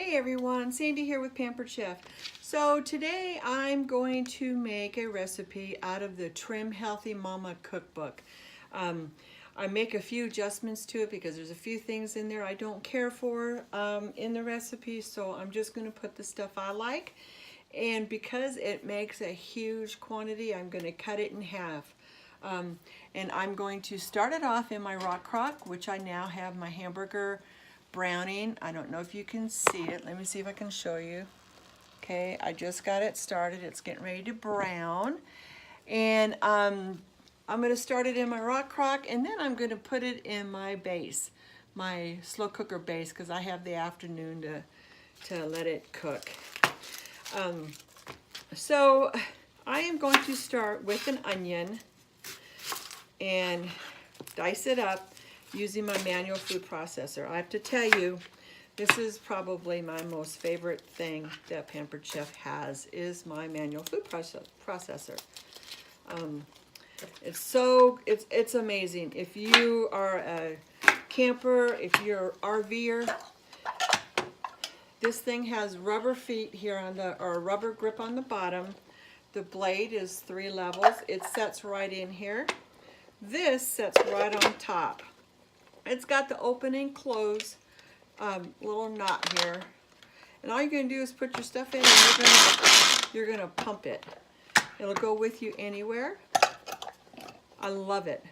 Hey everyone, Sandy here with Pampered Chef. So today I'm going to make a recipe out of the Trim Healthy Mama cookbook. I make a few adjustments to it because there's a few things in there I don't care for in the recipe, so I'm just going to put the stuff I like. And because it makes a huge quantity, I'm going to cut it in half. And I'm going to start it off in my rock crock, which I now have my hamburger browning. I don't know if you can see it. Let me see if I can show you. Okay, I just got it started. It's getting ready to brown. And I'm going to start it in my rock crock, and then I'm going to put it in my base, my slow cooker base, because I have the afternoon to let it cook. So I am going to start with an onion and dice it up using my manual food processor. I have to tell you, this is probably my most favorite thing that Pampered Chef has, is my manual food processor. It's amazing. If you are a camper, if you're RVer, this thing has rubber feet here on the, or rubber grip on the bottom. The blade is 3 levels. It sets right in here. This sets right on top. It's got the open and close little knot here. And all you're going to do is put your stuff in and you're gonna pump it. It'll go with you anywhere. I love it.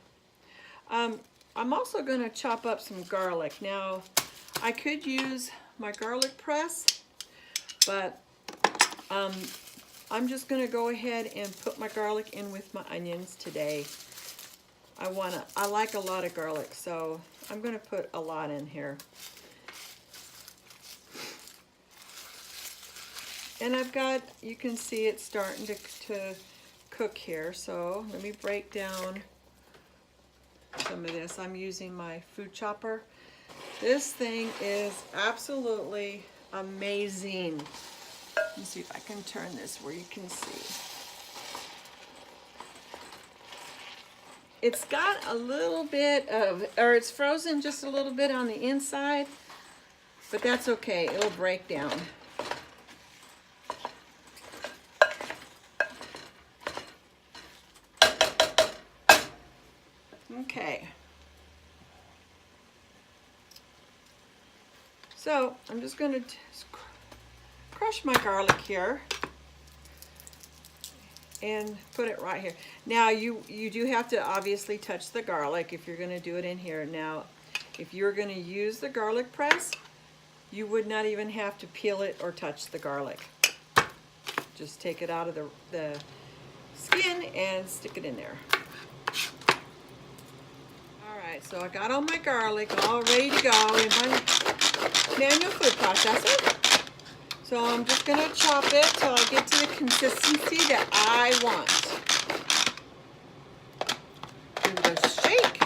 I'm also going to chop up some garlic. Now, I could use my garlic press, but I'm just going to go ahead and put my garlic in with my onions today. I like a lot of garlic, so I'm going to put a lot in here. And I've got, you can see it starting to cook here, so let me break down some of this. I'm using my food chopper. This thing is absolutely amazing. Let me see if I can turn this where you can see. It's got a little bit of, or it's frozen just a little bit on the inside, but that's okay, it'll break down. Okay. So I'm just going to crush my garlic here and put it right here. Now you do have to obviously touch the garlic if you're going to do it in here. Now if you're going to use the garlic press, you would not even have to peel it or touch the garlic. Just take it out of the skin and stick it in there. Alright, so I got all my garlic all ready to go in my manual food processor. So I'm just going to chop it till I get to the consistency that I want. Give it a shake.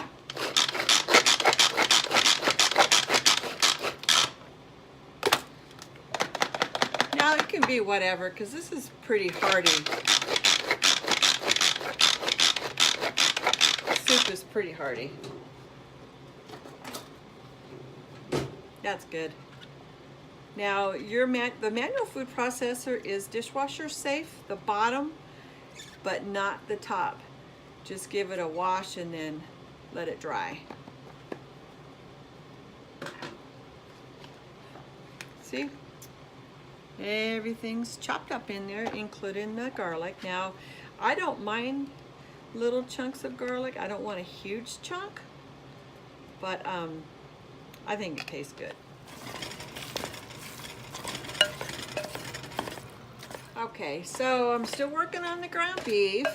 Now it can be whatever, because this is pretty hearty. The soup is pretty hearty. That's good. Now, the manual food processor is dishwasher safe, the bottom, but not the top. Just give it a wash and then let it dry. See? Everything's chopped up in there, including the garlic. Now, I don't mind little chunks of garlic. I don't want a huge chunk, but I think it tastes good. Okay, so I'm still working on the ground beef.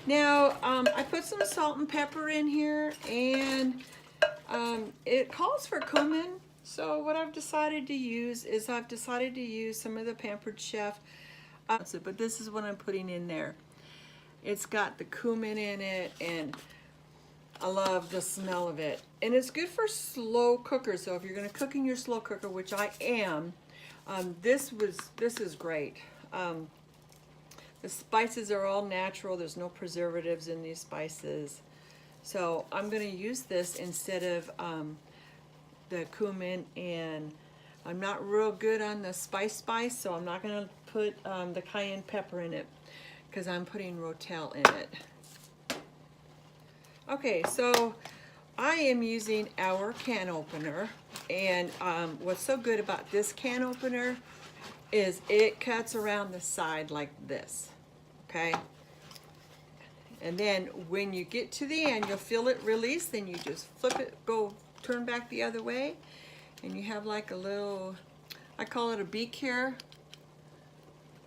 Now, I put some salt and pepper in here, and it calls for cumin. So what I've decided to use is some of the Pampered Chef, but this is what I'm putting in there. It's got the cumin in it, and I love the smell of it. And it's good for slow cookers. So if you're going to cook in your slow cooker, which I am, this is great. The spices are all natural. There's no preservatives in these spices. So I'm going to use this instead of the cumin and I'm not real good on the spice, so I'm not going to put the cayenne pepper in it because I'm putting Rotel in it. Okay, so I am using our can opener, and what's so good about this can opener is it cuts around the side like this, okay? And then when you get to the end, you'll feel it release, then you just flip it, turn back the other way, and you have like a little, I call it a beak here.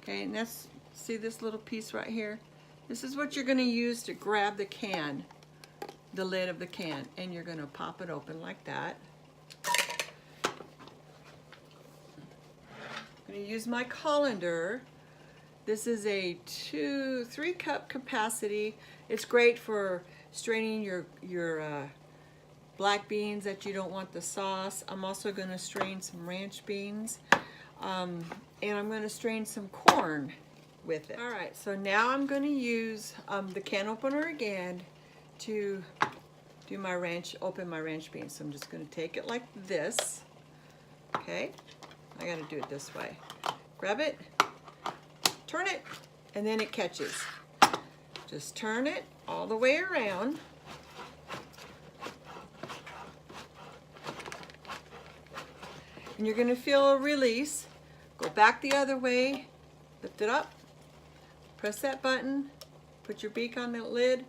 Okay, and that's, see this little piece right here? This is what you're gonna use to grab the can, the lid of the can, and you're gonna pop it open like that. I'm gonna use my colander. This is a 3 cup capacity. It's great for straining your black beans that you don't want the sauce. I'm also going to strain some ranch beans, and I'm going to strain some corn with it. All right, so now I'm going to use the can opener again to do my open my ranch beans. So I'm just going to take it like this. Okay, I got to do it this way. Grab it, turn it, and then it catches. Just turn it all the way around. And you're going to feel a release. Go back the other way, lift it up, press that button, put your beak on the lid,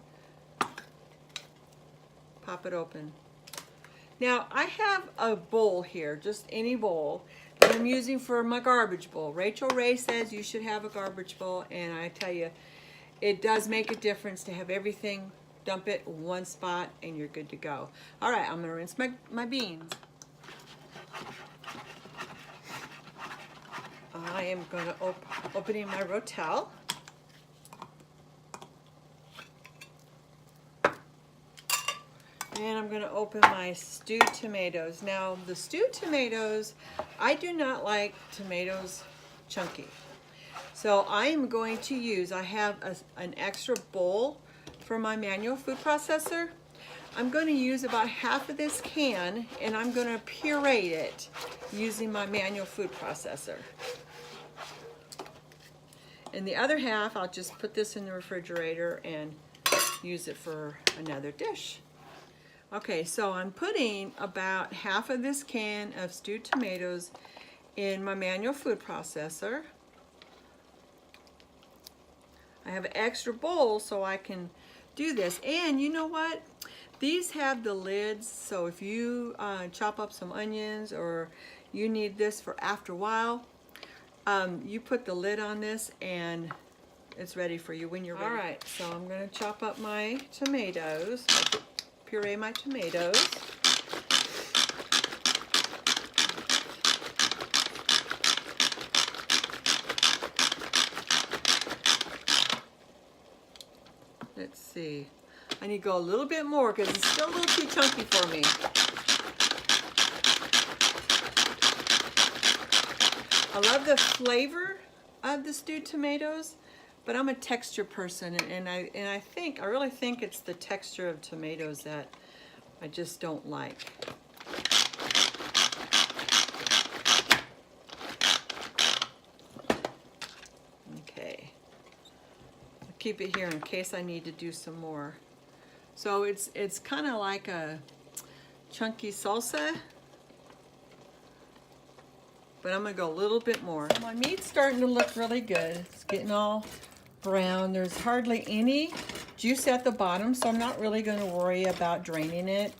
pop it open. Now I have a bowl here, just any bowl, that I'm using for my garbage bowl. Rachel Ray says you should have a garbage bowl, and I tell you, it does make a difference to have everything, dump it in one spot, and you're good to go. All right, I'm gonna rinse my beans. I am gonna opening my Rotel. And I'm going to open my stewed tomatoes. Now, the stewed tomatoes, I do not like tomatoes chunky. So I'm going to use, I have an extra bowl for my manual food processor. I'm going to use about half of this can, and I'm going to puree it using my manual food processor. And the other half, I'll just put this in the refrigerator and use it for another dish. Okay, so I'm putting about half of this can of stewed tomatoes in my manual food processor. I have an extra bowl so I can do this. And you know what? These have the lids, so if you chop up some onions or you need this for after a while, you put the lid on this and it's ready for you when you're ready. All right, so I'm going to chop up my tomatoes. Puree my tomatoes. Let's see. I need to go a little bit more because it's still a little too chunky for me. I love the flavor of the stewed tomatoes, but I'm a texture person, and I really think it's the texture of tomatoes that I just don't like. Okay, I'll keep it here in case I need to do some more. So it's kind of like a chunky salsa, but I'm gonna go a little bit more. My meat's starting to look really good. It's getting all brown. There's hardly any juice at the bottom, so I'm not really going to worry about draining it.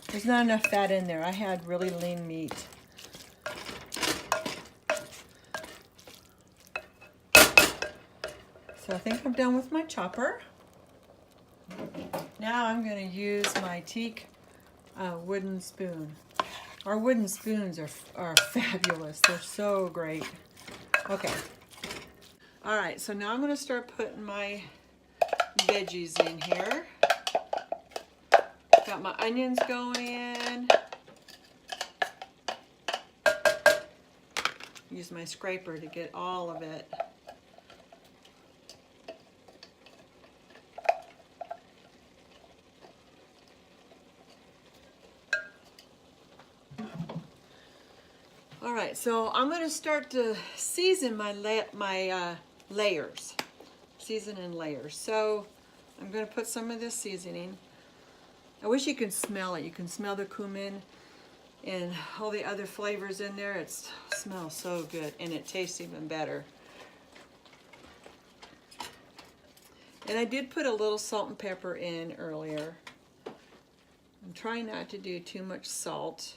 There's not enough fat in there. I had really lean meat. So I think I'm done with my chopper. Now I'm going to use my teak wooden spoon. Our wooden spoons are fabulous. They're so great. Okay. All right, so now I'm going to start putting my veggies in here. Got my onions going in. Use my scraper to get all of it. All right, so I'm going to start to season my layers. Season in layers. So I'm going to put some of this seasoning. I wish you could smell it. You can smell the cumin and all the other flavors in there. It smells so good and it tastes even better. And I did put a little salt and pepper in earlier. I'm trying not to do too much salt.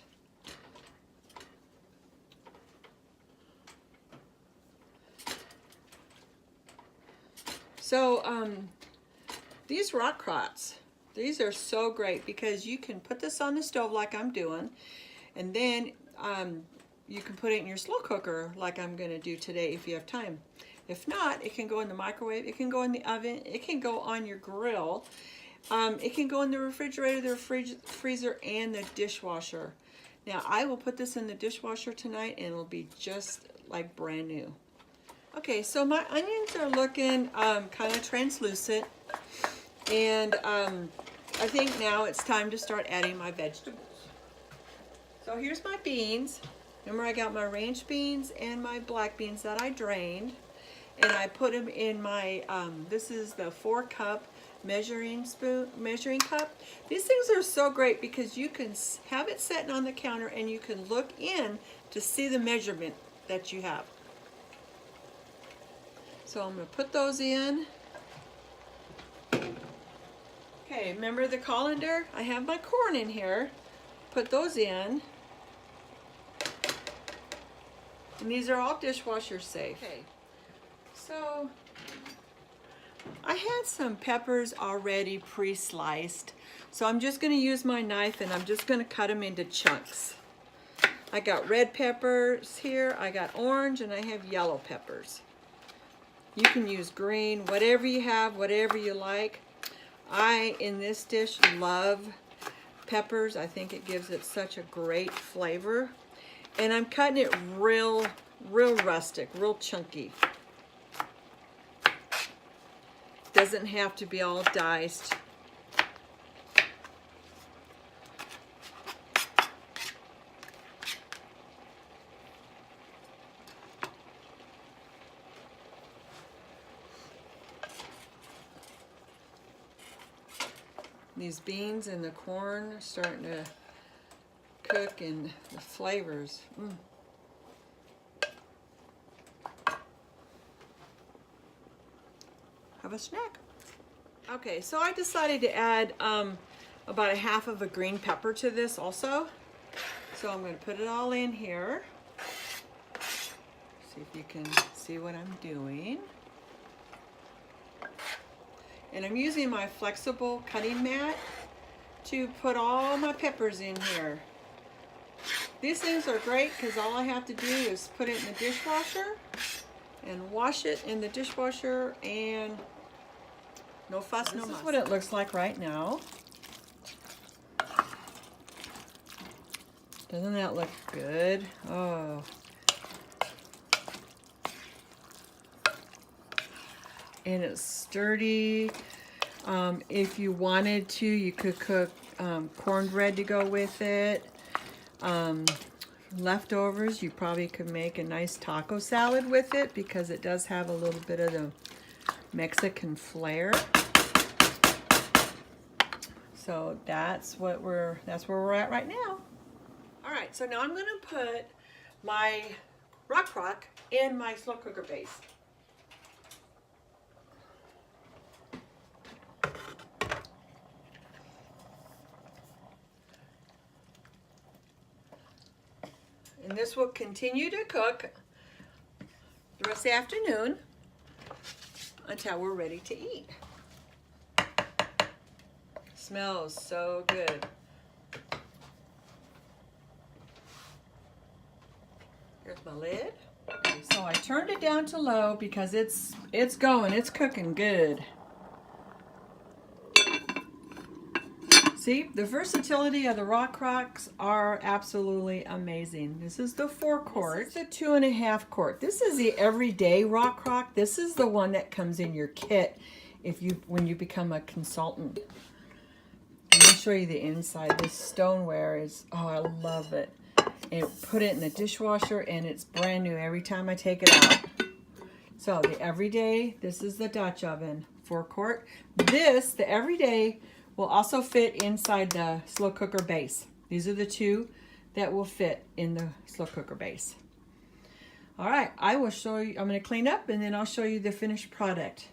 So these rock crots, these are so great because you can put this on the stove like I'm doing, and then you can put it in your slow cooker like I'm going to do today if you have time. If not, it can go in the microwave, it can go in the oven, it can go on your grill, it can go in the refrigerator, the freezer, and the dishwasher. Now I will put this in the dishwasher tonight and it'll be just like brand new. Okay, so my onions are looking kind of translucent, and I think now it's time to start adding my vegetables. So here's my beans. Remember, I got my range beans and my black beans that I drained, and I put them in my, this is the 4-cup measuring cup. These things are so great because you can have it sitting on the counter and you can look in to see the measurement that you have. So I'm going to put those in. Okay, remember the colander? I have my corn in here. Put those in. And these are all dishwasher safe. Okay, so I had some peppers already pre-sliced. So I'm just going to use my knife and I'm just going to cut them into chunks. I got red peppers here, I got orange, and I have yellow peppers. You can use green, whatever you have, whatever you like. I, in this dish, love peppers. I think it gives it such a great flavor. And I'm cutting it real rustic, real chunky. Doesn't have to be all diced. These beans and the corn are starting to cook, and the flavors. Have a snack. Okay, so I decided to add about 1/2 of a green pepper to this also. So I'm going to put it all in here. See if you can see what I'm doing. And I'm using my flexible cutting mat to put all my peppers in here. These things are great because all I have to do is put it in the dishwasher and wash it in the dishwasher, and no fuss, no muss. This is what it looks like right now. Doesn't that look good? Oh. And it's sturdy. If you wanted to, you could cook cornbread to go with it. Leftovers, you probably could make a nice taco salad with it because it does have a little bit of the Mexican flair. So that's where we're at right now. All right, so now I'm going to put my rock crock in my slow cooker base. And this will continue to cook the rest of the afternoon until we're ready to eat. Smells so good. Here's my lid. Okay, so I turned it down to low because it's cooking good. See, the versatility of the rock crocks are absolutely amazing. This is the 4-quart. This is the 2.5 quart. This is the everyday rock crock. This is the one that comes in your kit when you become a consultant. Let me show you the inside. This stoneware is, oh, I love it. and put it in the dishwasher, and it's brand new every time I take it out. So the Everyday, this is the Dutch oven, 4-quart. This, the Everyday, will also fit inside the slow cooker base. These are the two that will fit in the slow cooker base. All right, I will show you, I'm going to clean up and then I'll show you the finished product.